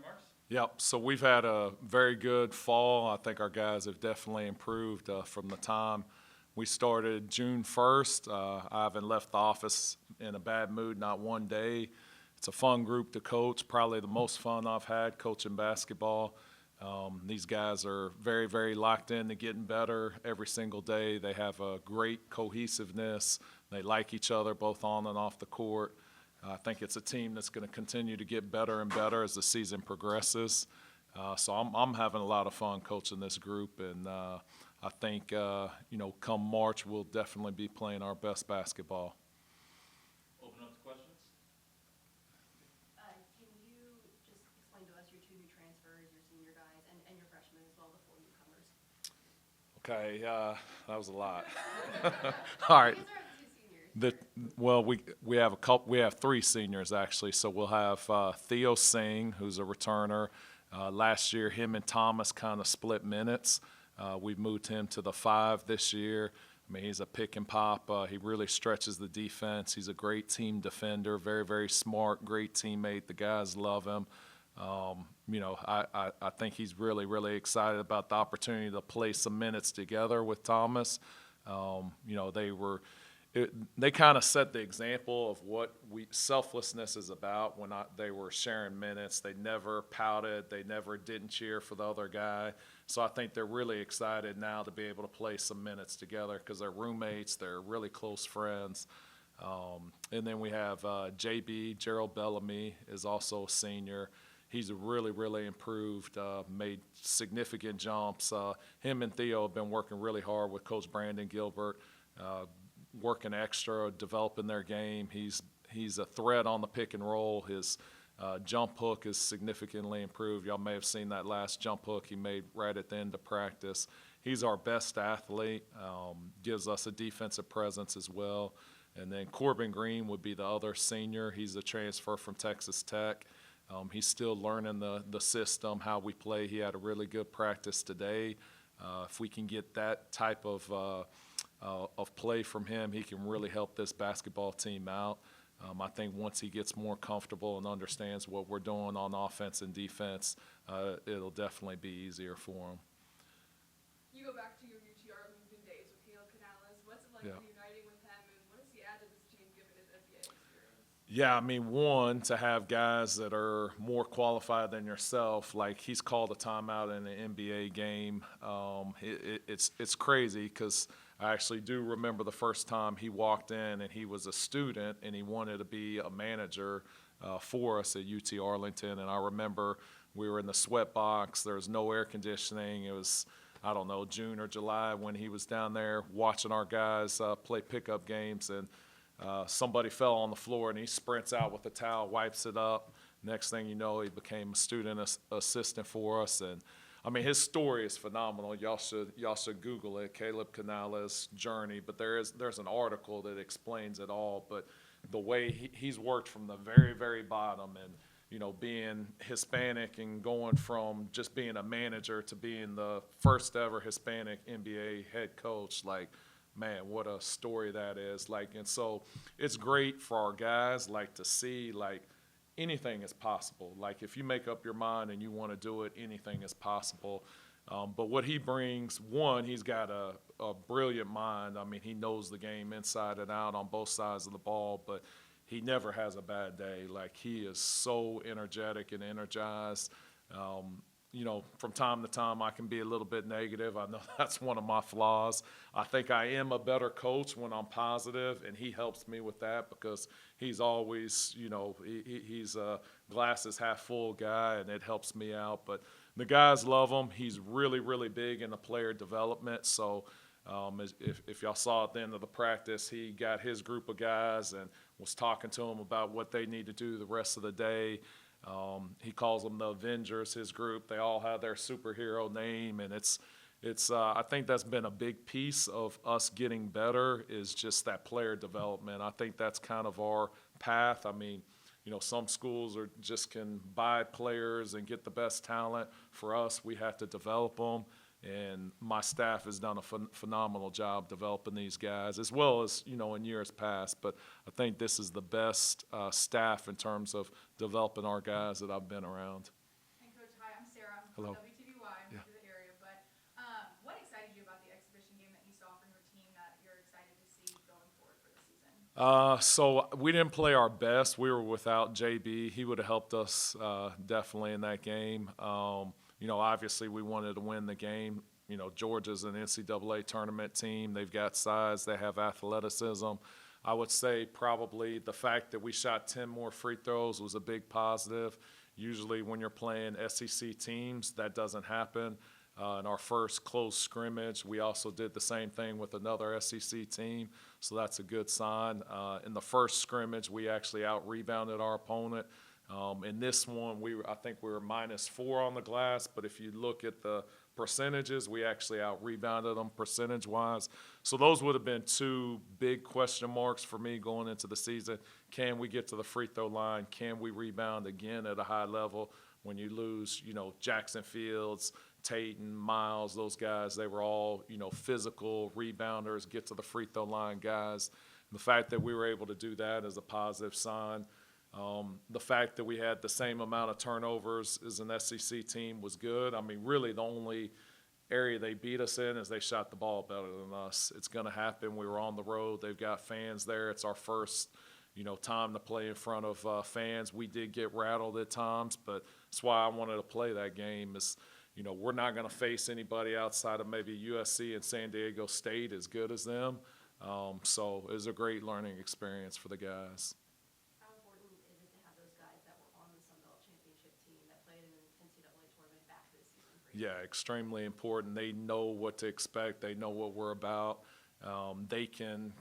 remarks? Yep, so we've had a very good fall. I think our guys have definitely improved from the time we started June 1st. I haven't left the office in a bad mood, not one day. It's a fun group to coach, probably the most fun I've had coaching basketball. These guys are very, very locked in to getting better every single day. They have a great cohesiveness. They like each other both on and off the court. I think it's a team that's going to continue to get better and better as the season progresses. So I'm having a lot of fun coaching this group, and I think come March we'll definitely be playing our best basketball. Open up to questions. Can you just explain to us your two new transfers, your senior guys, and your freshmen as well, the four newcomers? Okay, that was a lot. All right. We have a couple. We have three seniors actually. So we'll have Theo Singh, who's a returner. Last year, him and Thomas kind of split minutes. We've moved him to the 5 this year. I mean, he's a pick and pop. He really stretches the defense. He's a great team defender, very, very smart, great teammate. The guys love him. I think he's really, really excited about the opportunity to play some minutes together with Thomas. They kind of set the example of what selflessness is about when they were sharing minutes. They never pouted. They never didn't cheer for the other guy. So I think they're really excited now to be able to play some minutes together because they're roommates. They're really close friends. And then we have JB, Gerald Bellamy, is also a senior. He's really, really improved, made significant jumps. Him and Theo have been working really hard with Coach Brandon Gilbert, working extra, developing their game. He's a threat on the pick and roll. His jump hook is significantly improved. Y'all may have seen that last jump hook he made right at the end of practice. He's our best athlete, gives us a defensive presence as well. And then Corbin Green would be the other senior. He's a transfer from Texas Tech. He's still learning the system, how we play. He had a really good practice today. If we can get that type of play from him, he can really help this basketball team out. I think once he gets more comfortable and understands what we're doing on offense and defense, it'll definitely be easier for him. You go back to your UT Arlington days with Caleb Canales. What's it like reuniting with him, and what does he add to this team given his NBA experience? Yeah, I mean, one, to have guys that are more qualified than yourself, like he's called a timeout in an NBA game. It's crazy because I actually do remember the first time he walked in and he was a student and he wanted to be a manager for us at UT Arlington. And I remember we were in the sweat box. There was no air conditioning. It was, I don't know, June or July when he was down there watching our guys play pickup games. And somebody fell on the floor and he sprints out with a towel, wipes it up. Next thing you know, he became a student assistant for us. And I mean, his story is phenomenal. Y'all should Google it, Caleb Canales' journey. But there's an article that explains it all. But the way he's worked from the very, very bottom, and being Hispanic and going from just being a manager to being the first ever Hispanic NBA head coach, like, man, what a story that is. And so it's great for our guys, to see, anything is possible. If you make up your mind and you want to do it, anything is possible. But what he brings, one, he's got a brilliant mind. I mean, he knows the game inside and out on both sides of the ball, but he never has a bad day. He is so energetic and energized. From time to time I can be a little bit negative. I know that's one of my flaws. I think I am a better coach when I'm positive, and he helps me with that because he's always, he's a glasses half full guy, and it helps me out. But the guys love him. He's really, really big into player development. So if y'all saw at the end of the practice, he got his group of guys and was talking to them about what they need to do the rest of the day. He calls them the Avengers, his group. They all have their superhero name, and it's. I think that's been a big piece of us getting better is just that player development. I think that's kind of our path. I mean, some schools just can buy players and get the best talent. For us, we have to develop them. And my staff has done a phenomenal job developing these guys, as well as, in years past. But I think this is the best staff in terms of developing our guys that I've been around. Hello. WTBY, I'm Yeah. from the area, but what excited you about the exhibition game that you saw from your team that you're excited to see going forward for the season? So we didn't play our best. We were without JB. He would have helped us definitely in that game. Obviously we wanted to win the game. Georgia's an NCAA tournament team. They've got size. They have athleticism. I would say probably the fact that we shot 10 more free throws was a big positive. Usually when you're playing SEC teams, that doesn't happen. In our first close scrimmage, we also did the same thing with another SEC team, so that's a good sign. In the first scrimmage, we actually out-rebounded our opponent. In this one, I think we were -4 on the glass, but if you look at the percentages, we actually out-rebounded them percentage-wise. So those would have been two big question marks for me going into the season. Can we get to the free throw line? Can we rebound again at a high level? When you lose, Jackson Fields, Tatum, Miles, those guys, they were all, physical rebounders, get to the free throw line guys. And the fact that we were able to do that is a positive sign. The fact that we had the same amount of turnovers as an SEC team was good. I mean, really the only area they beat us in is they shot the ball better than us. It's going to happen. We were on the road. They've got fans there. It's our first, time to play in front of fans. We did get rattled at times, but that's why I wanted to play that game is, we're not going to face anybody outside of maybe USC and San Diego State as good as them. So it was a great learning experience for the guys. How important is it to have those guys that were on the Sun Belt Championship team that played in an NCAA tournament back this season for you? Yeah, extremely important. They know what to expect. They know what we're about. They can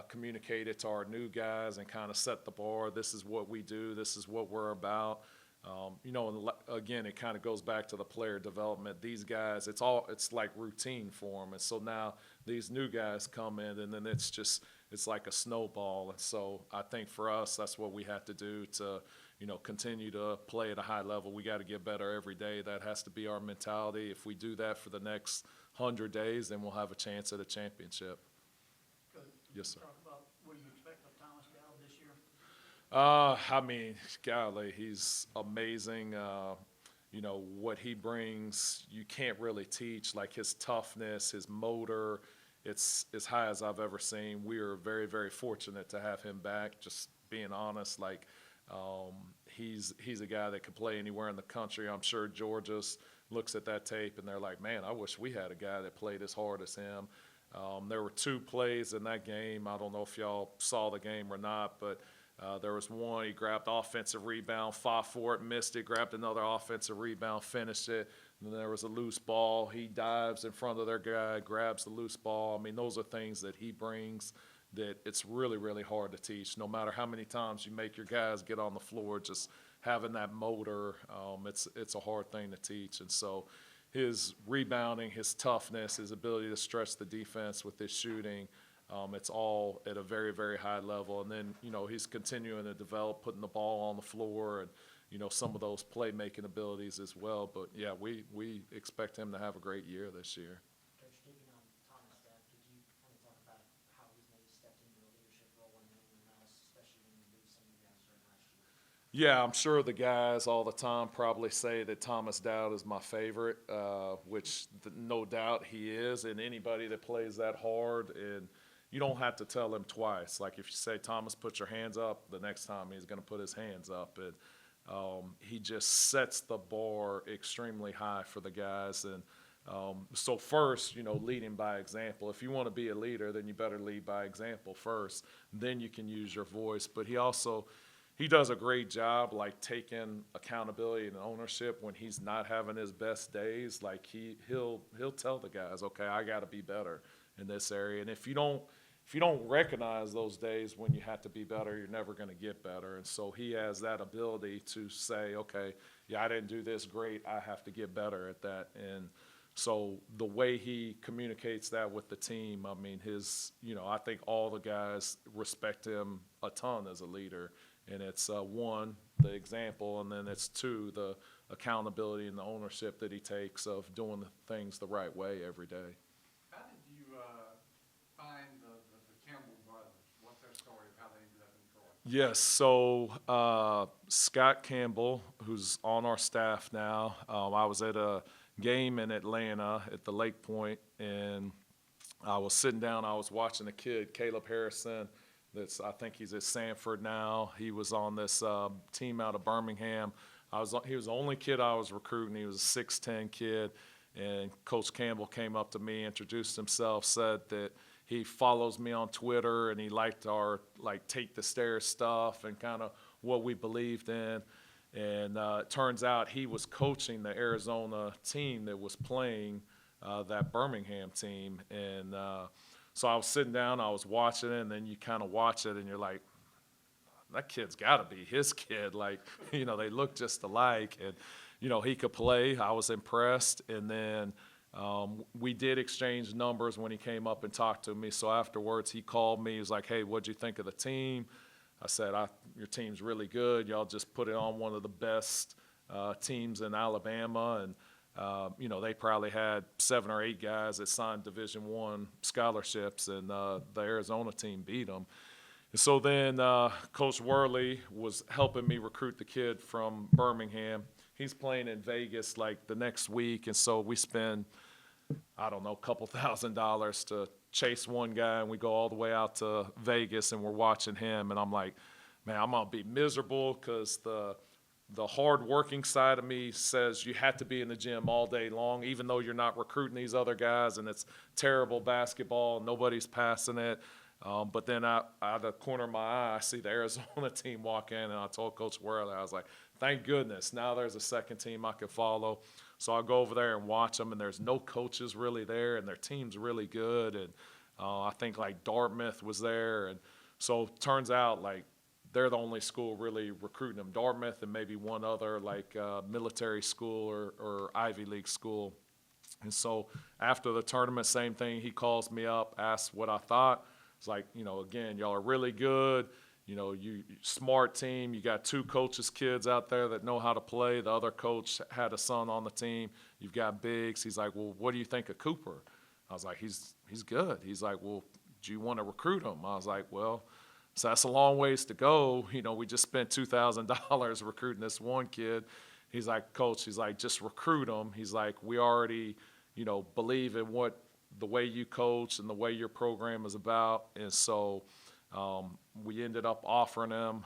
communicate it to our new guys and kind of set the bar. This is what we do. This is what we're about. And again, it kind of goes back to the player development. These guys, it's like routine for them. And so now these new guys come in, and then it's like a snowball. And so I think for us, that's what we have to do to, continue to play at a high level. We got to get better every day. That has to be our mentality. If we do that for the next 100 days, then we'll have a chance at a championship. Coach, Yes, sir. talk about what you expect of Thomas Dowd this year? I mean, golly, he's amazing. What he brings, you can't really teach. Like his toughness, his motor, it's as high as I've ever seen. We are very, very fortunate to have him back. Just being honest, he's a guy that could play anywhere in the country. I'm sure Georgia looks at that tape and they're like, man, I wish we had a guy that played as hard as him. There were two plays in that game. I don't know if y'all saw the game or not, but there was one, he grabbed offensive rebound, fought for it, missed it, grabbed another offensive rebound, finished it. And then there was a loose ball. He dives in front of their guy, grabs the loose ball. I mean, those are things that he brings that it's really, really hard to teach. No matter how many times you make your guys get on the floor, just having that motor, it's a hard thing to teach. And so his rebounding, his toughness, his ability to stretch the defense with his shooting, it's all at a very, very high level. And then, he's continuing to develop, putting the ball on the floor and, some of those playmaking abilities as well. But, yeah, we expect him to have a great year this year. Coach, digging on Thomas Dowd, could you kind of talk about how he's maybe stepped into a leadership role in the house, especially when you lose some of the guys during last year? Yeah, I'm sure the guys all the time probably say that Thomas Dowd is my favorite, which no doubt he is. And anybody that plays that hard, and you don't have to tell him twice. Like if you say, Thomas, put your hands up, the next time he's going to put his hands up. And he just sets the bar extremely high for the guys. And so first, leading by example. If you want to be a leader, then you better lead by example first. Then you can use your voice. But he does a great job, like taking accountability and ownership when he's not having his best days. Like he'll tell the guys, okay, I got to be better in this area. And if you don't recognize those days when you have to be better, you're never going to get better. And so he has that ability to say, okay, yeah, I didn't do this great. I have to get better at that. And so the way he communicates that with the team, I mean, I think all the guys respect him a ton as a leader. And it's one, the example, and then it's two, the accountability and the ownership that he takes of doing the things the right way every day. How did you find the Campbell brothers? What's their story of how they ended up in Troy? Yes, so Scott Campbell, who's on our staff now, I was at a game in Atlanta at the Lake Point, and I was sitting down, I was watching a kid, Caleb Harrison, I think he's at Sanford now. He was on this team out of Birmingham. He was the only kid I was recruiting. He was a 6'10" kid, and Coach Campbell came up to me, introduced himself, said that he follows me on Twitter, and he liked our take the stairs stuff and kind of what we believed in. And it turns out he was coaching the Arizona team that was playing that Birmingham team. And so I was sitting down, I was watching it, and then you kind of watch it, and you're like, that kid's got to be his kid. They look just alike. And, he could play. I was impressed. And then we did exchange numbers when he came up and talked to me. So afterwards, he called me. He was like, hey, what'd you think of the team? I said, your team's really good. Y'all just put it on one of the best teams in Alabama. And, they probably had 7 or 8 guys that signed Division I scholarships, and the Arizona team beat them. And so then Coach Worley was helping me recruit the kid from Birmingham. He's playing in Vegas the next week, and so we spend, I don't know, a couple $1,000s to chase one guy, and we go all the way out to Vegas, and we're watching him, and I'm like, man, I'm going to be miserable because the hard-working side of me says you have to be in the gym all day long, even though you're not recruiting these other guys, and it's terrible basketball, nobody's passing it. But then out of the corner of my eye, I see the Arizona team walk in, and I told Coach Worley, I was like, thank goodness, now there's a second team I can follow. So I go over there and watch them, and there's no coaches really there, and their team's really good. And I think Dartmouth was there. And so it turns out they're the only school really recruiting them, Dartmouth and maybe one other military school or Ivy League school. And so after the tournament, same thing, he calls me up, asks what I thought. It's again, y'all are really good. You smart team. You got 2 coaches' kids out there that know how to play. The other coach had a son on the team. You've got bigs. He's like, well, what do you think of Cooper? I was like, he's good. He's like, well, do you want to recruit him? I was like, well, so that's a long ways to go. We just spent $2,000 recruiting this one kid. He's like, Coach, he's like, just recruit him. He's like, we already, believe in the way you coach and the way your program is about. And so we ended up offering him.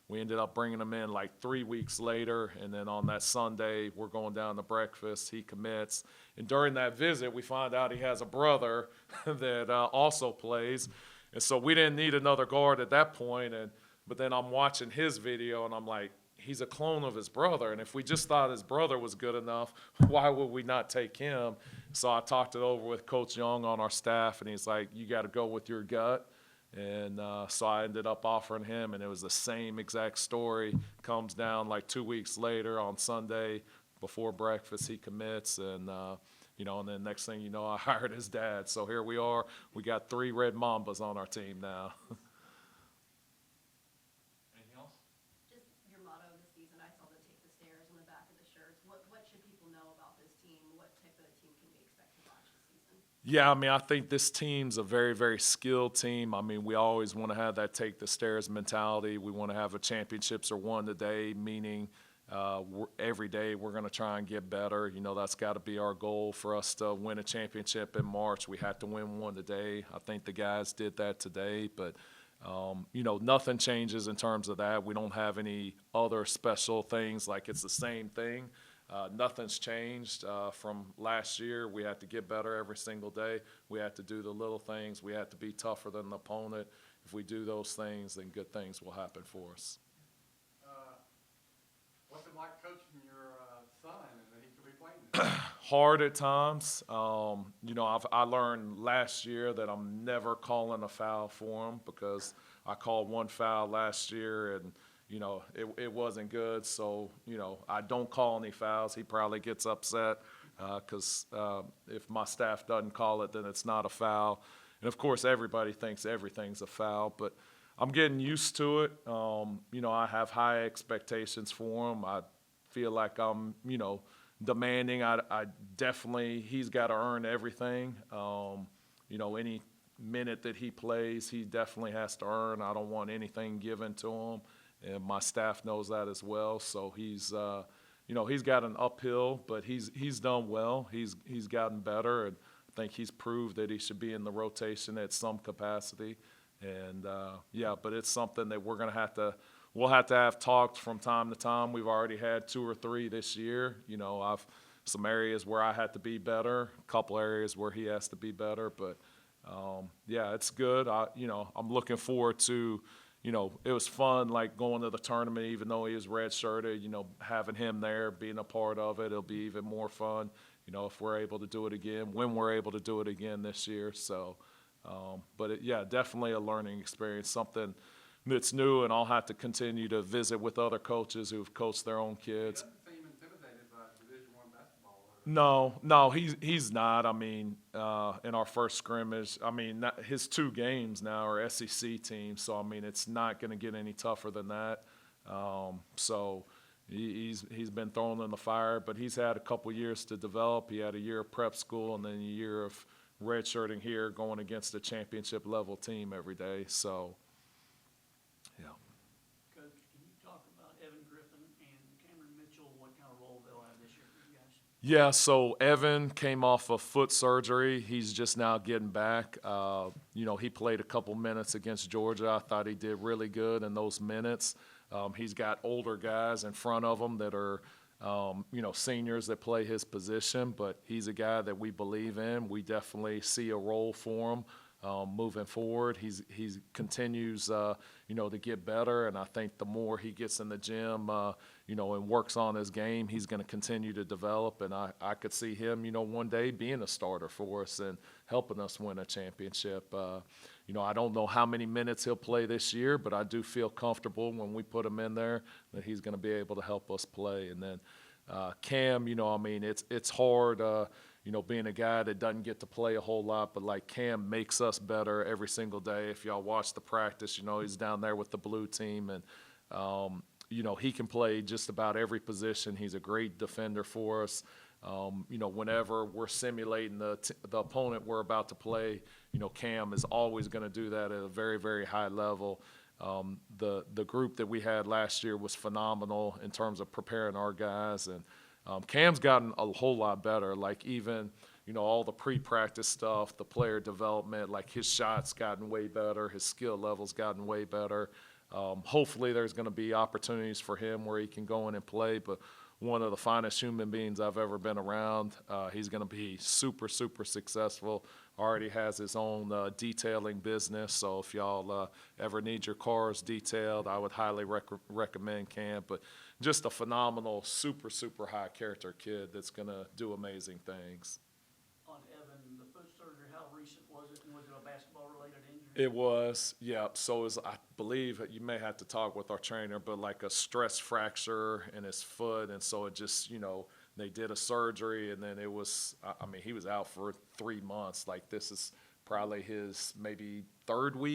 We ended up bringing him in 3 weeks later. And then on that Sunday, we're going down to breakfast. He commits. And during that visit, we find out he has a brother that also plays. And so we didn't need another guard at that point. But then I'm watching his video, and I'm like, he's a clone of his brother. And if we just thought his brother was good enough, why would we not take him? So I talked it over with Coach Young on our staff, and he's like, you got to go with your gut. And so I ended up offering him, and it was the same exact story. Comes down 2 weeks later on Sunday before breakfast, he commits, and and then next thing you know, I hired his dad. So here we are. We got 3 Red Mambas on our team now. Anything else? Just your motto this season, I saw the take the stairs on the back of the shirts. What should people know about this team? What type of team can we expect to watch this season? Yeah, I think this team's a very, very skilled team. We always want to have that take the stairs mentality. We want to have a championships are won today, meaning every day we're going to try and get better. That's got to be our goal for us to win a championship in March. We had to win one today. I think the guys did that today, but nothing changes in terms of that. We don't have any other special things it's the same thing. Nothing's changed from last year. We had to get better every single day. We had to do the little things. We had to be tougher than the opponent. If we do those things, then good things will happen for us. What's it like coaching your son and that he could be playing this? Hard at times. I learned last year that I'm never calling a foul for him because I called one foul last year and it wasn't good. So, I don't call any fouls. He probably gets upset because if my staff doesn't call it, then it's not a foul. And, of course, everybody thinks everything's a foul. But I'm getting used to it. I have high expectations for him. I feel like I'm, demanding. I definitely, he's got to earn everything. Any minute that he plays, he definitely has to earn. I don't want anything given to him, and my staff knows that as well. So he's he's got an uphill, but he's done well. He's gotten better, and I think he's proved that he should be in the rotation at some capacity. And but it's something that we'll have to have talks from time to time. We've already had 2 or 3 this year. I've some areas where I had to be better, a couple areas where he has to be better. But it's good. I'm looking forward to. It was fun, like going to the tournament, even though he was redshirted. Having him there, being a part of it, it'll be even more fun. If we're able to do it again, when we're able to do it again this year. So. But definitely a learning experience, something that's new, and I'll have to continue to visit with other coaches who've coached their own He kids. doesn't seem intimidated by Division I basketball. No, he's not. I mean, in our first scrimmage, his 2 games now are SEC teams, so it's not going to get any tougher than that. So he's been thrown in the fire, but he's had a couple years to develop. He had a year of prep school and then a year of redshirting here, going against a championship level team every day. So, yeah. Coach, can you talk about Evan Griffin and Cameron Mitchell, what kind of role they'll have this year for you guys? Yeah, so Evan came off of foot surgery. He's just now getting back. He played a couple minutes against Georgia. I thought he did really good in those minutes. He's got older guys in front of him that are seniors that play his position, but he's a guy that we believe in. We definitely see a role for him moving forward. He continues, to get better, and I think the more he gets in the gym, and works on his game, he's going to continue to develop, and I could see him, one day being a starter for us and helping us win a championship. I don't know how many minutes he'll play this year, but I do feel comfortable when we put him in there that he's going to be able to help us play. And then Cam, it's hard, being a guy that doesn't get to play a whole lot, but like Cam makes us better every single day. If y'all watch the practice, he's down there with the blue team, and he can play just about every position. He's a great defender for us. Whenever we're simulating the opponent we're about to play, Cam is always going to do that at a very, very high level. The group that we had last year was phenomenal in terms of preparing our guys, and Cam's gotten a whole lot better. Like even, all the pre-practice stuff, the player development, like his shots gotten way better, his skill level's gotten way better. Hopefully there's going to be opportunities for him where he can go in and play, but one of the finest human beings I've ever been around. He's going to be super, super successful. Already has his own detailing business, so if y'all ever need your cars detailed, I would highly recommend Cam. But just a phenomenal, super, super high character kid that's going to do amazing things. On Evan, the foot surgery, how recent was it, and was it a basketball-related injury? It was, yeah. So I believe you may have to talk with our trainer, but like a stress fracture in his foot, and so it just, they did a surgery, and then it was, he was out for 3 months. Like this is probably his maybe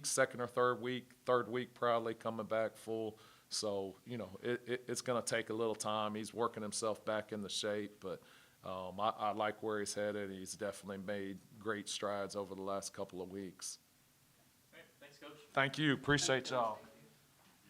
second or third week probably coming back full. So, it's going to take a little time. He's working himself back into shape, but I like where he's headed. He's definitely made great strides over the last couple of weeks. All right, thanks, Coach. Thank you. Appreciate y'all.